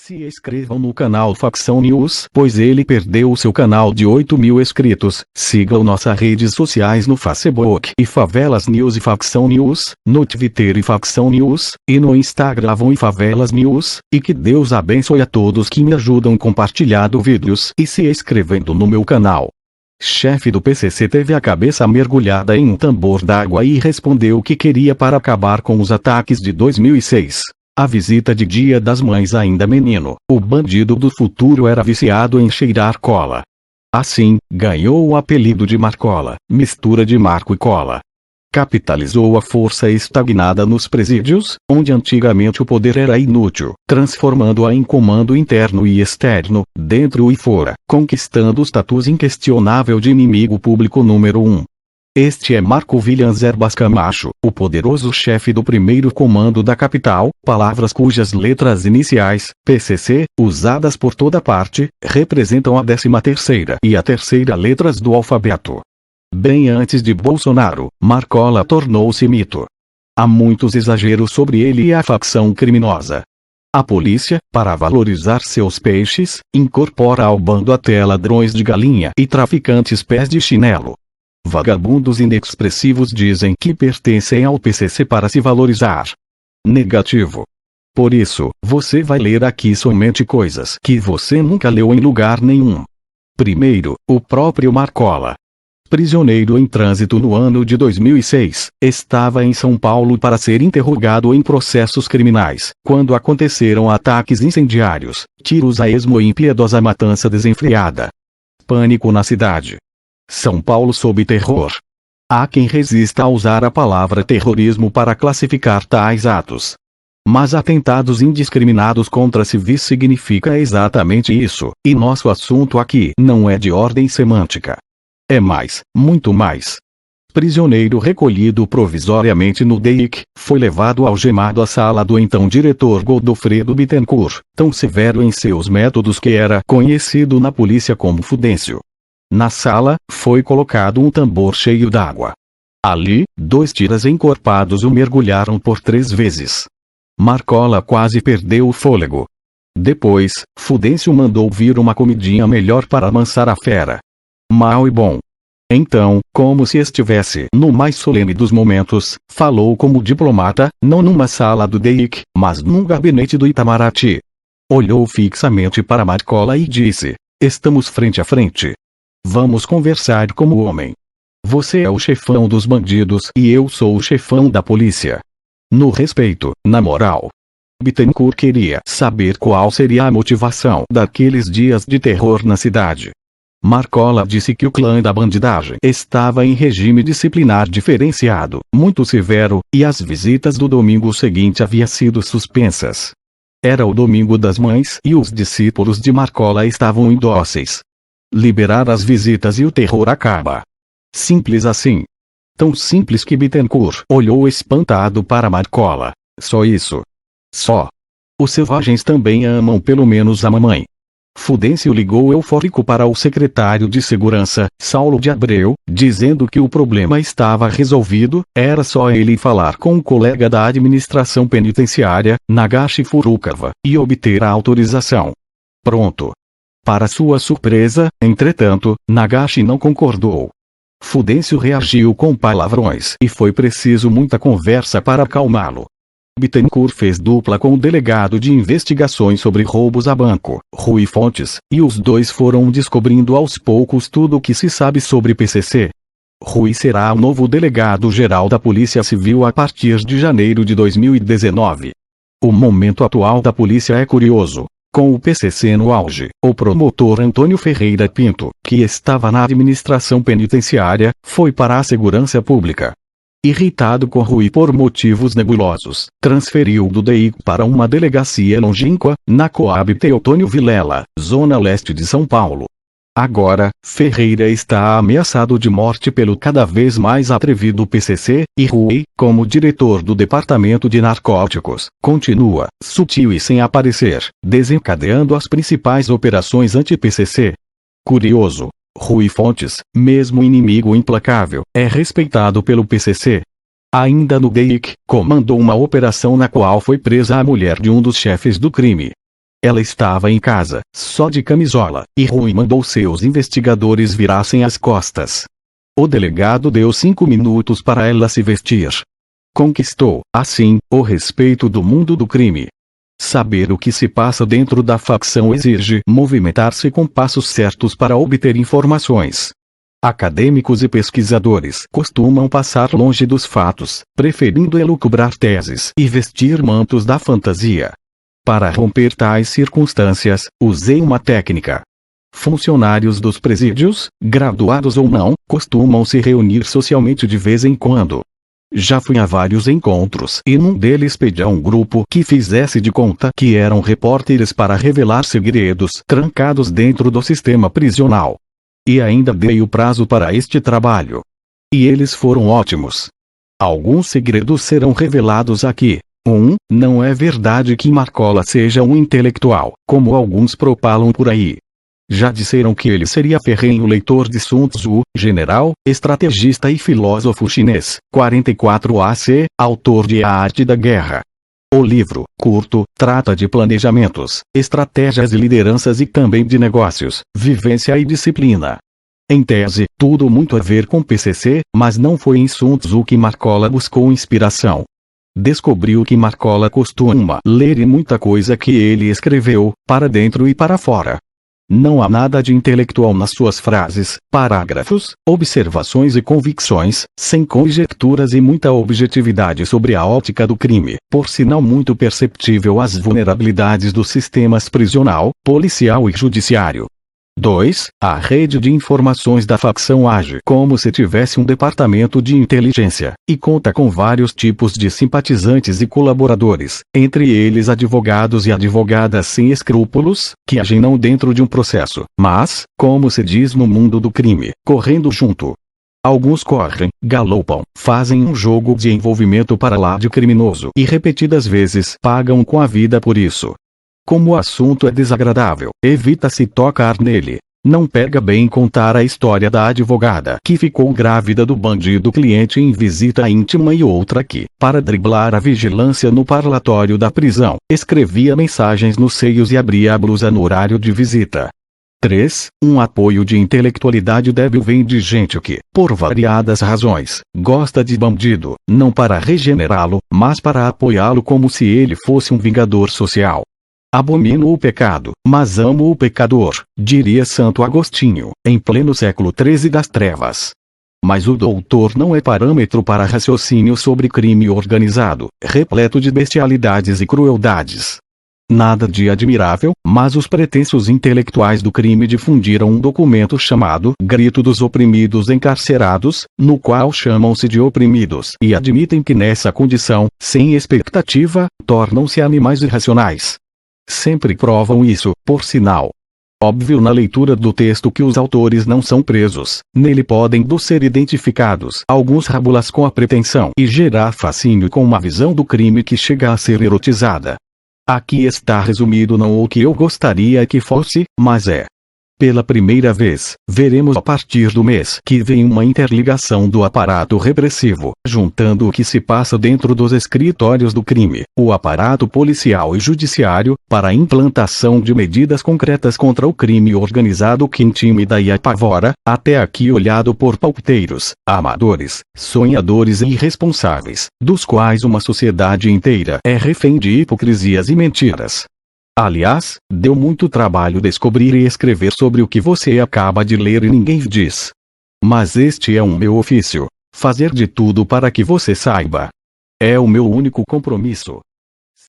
Se inscrevam no canal Facção News, pois ele perdeu o seu canal de 8.000 inscritos. Sigam nossas redes sociais no Facebook e Favelas News e Facção News, no Twitter e Facção News, e no Instagram e Favelas News, e que Deus abençoe a todos que me ajudam compartilhando vídeos e se inscrevendo no meu canal. Chefe do PCC teve a cabeça mergulhada em um tambor d'água e respondeu que queria para acabar com os ataques de 2006. A visita de Dia das Mães ainda menino, o bandido do futuro era viciado em cheirar cola. Assim, ganhou o apelido de Marcola, mistura de Marco e cola. Capitalizou a força estagnada nos presídios, onde antigamente o poder era inútil, transformando-a em comando interno e externo, dentro e fora, conquistando o status inquestionável de inimigo público número 1. Este é Marco Williams Erbas Camacho, o poderoso chefe do primeiro comando da capital, palavras cujas letras iniciais, PCC, usadas por toda parte, representam a 13ª e a terceira letras do alfabeto. Bem antes de Bolsonaro, Marcola tornou-se mito. Há muitos exageros sobre ele e a facção criminosa. A polícia, para valorizar seus peixes, incorpora ao bando até ladrões de galinha e traficantes pés de chinelo. Vagabundos inexpressivos dizem que pertencem ao PCC para se valorizar. Negativo. Por isso, você vai ler aqui somente coisas que você nunca leu em lugar nenhum. Primeiro, o próprio Marcola. Prisioneiro em trânsito no ano de 2006, estava em São Paulo para ser interrogado em processos criminais, quando aconteceram ataques incendiários, tiros a esmo e impiedosa matança desenfreada. Pânico na cidade. São Paulo sob terror. Há quem resista a usar a palavra terrorismo para classificar tais atos. Mas atentados indiscriminados contra civis significa exatamente isso, e nosso assunto aqui não é de ordem semântica. É mais, muito mais. Prisioneiro recolhido provisoriamente no DEIC, foi levado algemado à sala do então diretor Godofredo Bittencourt, tão severo em seus métodos que era conhecido na polícia como Fudêncio. Na sala, foi colocado um tambor cheio d'água. Ali, 2 tiras encorpados o mergulharam por 3 vezes. Marcola quase perdeu o fôlego. Depois, Fudêncio mandou vir uma comidinha melhor para amansar a fera. Mal e bom. Então, como se estivesse no mais solene dos momentos, falou como diplomata, não numa sala do DEIC, mas num gabinete do Itamaraty. Olhou fixamente para Marcola e disse: "Estamos frente a frente. Vamos conversar como homem. Você é o chefão dos bandidos e eu sou o chefão da polícia. No respeito, na moral." Bittencourt queria saber qual seria a motivação daqueles dias de terror na cidade. Marcola disse que o clã da bandidagem estava em regime disciplinar diferenciado, muito severo, e as visitas do domingo seguinte haviam sido suspensas. Era o domingo das mães e os discípulos de Marcola estavam indóceis. Liberar as visitas e o terror acaba. Simples assim. Tão simples que Bittencourt olhou espantado para Marcola. Só isso. Só. Os selvagens também amam pelo menos a mamãe. Fudêncio ligou eufórico para o secretário de Segurança, Saulo de Abreu, dizendo que o problema estava resolvido, era só ele falar com um colega da administração penitenciária, Nagashi Furukawa, e obter a autorização. Pronto. Para sua surpresa, entretanto, Nagashi não concordou. Fudêncio reagiu com palavrões e foi preciso muita conversa para acalmá-lo. Bittencourt fez dupla com o delegado de investigações sobre roubos a banco, Rui Fontes, e os dois foram descobrindo aos poucos tudo o que se sabe sobre PCC. Rui será o novo delegado-geral da Polícia Civil a partir de janeiro de 2019. O momento atual da polícia é curioso. Com o PCC no auge, o promotor Antônio Ferreira Pinto, que estava na administração penitenciária, foi para a segurança pública. Irritado com Rui por motivos nebulosos, transferiu do DEIC para uma delegacia longínqua, na Coab Teotônio Vilela, zona leste de São Paulo. Agora, Ferreira está ameaçado de morte pelo cada vez mais atrevido PCC, e Rui, como diretor do Departamento de Narcóticos, continua, sutil e sem aparecer, desencadeando as principais operações anti-PCC. Curioso. Rui Fontes, mesmo inimigo implacável, é respeitado pelo PCC. Ainda no DEIC, comandou uma operação na qual foi presa a mulher de um dos chefes do crime. Ela estava em casa, só de camisola, e Rui mandou seus investigadores virassem as costas. O delegado deu 5 minutos para ela se vestir. Conquistou, assim, o respeito do mundo do crime. Saber o que se passa dentro da facção exige movimentar-se com passos certos para obter informações. Acadêmicos e pesquisadores costumam passar longe dos fatos, preferindo elucubrar teses e vestir mantos da fantasia. Para romper tais circunstâncias, usei uma técnica. Funcionários dos presídios, graduados ou não, costumam se reunir socialmente de vez em quando. Já fui a vários encontros e num deles pedi a um grupo que fizesse de conta que eram repórteres para revelar segredos trancados dentro do sistema prisional. E ainda dei o prazo para este trabalho. E eles foram ótimos. Alguns segredos serão revelados aqui. 1. Não é verdade que Marcola seja um intelectual, como alguns propalam por aí. Já disseram que ele seria ferrenho leitor de Sun Tzu, general, estrategista e filósofo chinês, 44 AC, autor de A Arte da Guerra. O livro, curto, trata de planejamentos, estratégias e lideranças e também de negócios, vivência e disciplina. Em tese, tudo muito a ver com PCC, mas não foi em Sun Tzu que Marcola buscou inspiração. Descobriu que Marcola costuma ler muita coisa que ele escreveu, para dentro e para fora. Não há nada de intelectual nas suas frases, parágrafos, observações e convicções, sem conjecturas e muita objetividade sobre a ótica do crime, por sinal muito perceptível às vulnerabilidades dos sistemas prisional, policial e judiciário. 2. A rede de informações da facção age como se tivesse um departamento de inteligência, e conta com vários tipos de simpatizantes e colaboradores, entre eles advogados e advogadas sem escrúpulos, que agem não dentro de um processo, mas, como se diz no mundo do crime, correndo junto. Alguns correm, galopam, fazem um jogo de envolvimento para lá de criminoso e repetidas vezes pagam com a vida por isso. Como o assunto é desagradável, evita-se tocar nele. Não pega bem contar a história da advogada que ficou grávida do bandido cliente em visita íntima e outra que, para driblar a vigilância no parlatório da prisão, escrevia mensagens nos seios e abria a blusa no horário de visita. 3. Um apoio de intelectualidade débil vem de gente que, por variadas razões, gosta de bandido, não para regenerá-lo, mas para apoiá-lo como se ele fosse um vingador social. Abomino o pecado, mas amo o pecador, diria Santo Agostinho, em pleno século XIII das trevas. Mas o doutor não é parâmetro para raciocínio sobre crime organizado, repleto de bestialidades e crueldades. Nada de admirável, mas os pretensos intelectuais do crime difundiram um documento chamado Grito dos Oprimidos Encarcerados, no qual chamam-se de oprimidos e admitem que nessa condição, sem expectativa, tornam-se animais irracionais. Sempre provam isso, por sinal. Óbvio na leitura do texto que os autores não são presos, nele podem ser identificados alguns rabulas com a pretensão e gerar fascínio com uma visão do crime que chega a ser erotizada. Aqui está resumido não o que eu gostaria que fosse, mas é. Pela primeira vez, veremos a partir do mês que vem uma interligação do aparato repressivo, juntando o que se passa dentro dos escritórios do crime, o aparato policial e judiciário, para a implantação de medidas concretas contra o crime organizado que intimida e apavora, até aqui olhado por palpiteiros, amadores, sonhadores e irresponsáveis, dos quais uma sociedade inteira é refém de hipocrisias e mentiras. Aliás, deu muito trabalho descobrir e escrever sobre o que você acaba de ler e ninguém diz. Mas este é um meu ofício: fazer de tudo para que você saiba. É o meu único compromisso.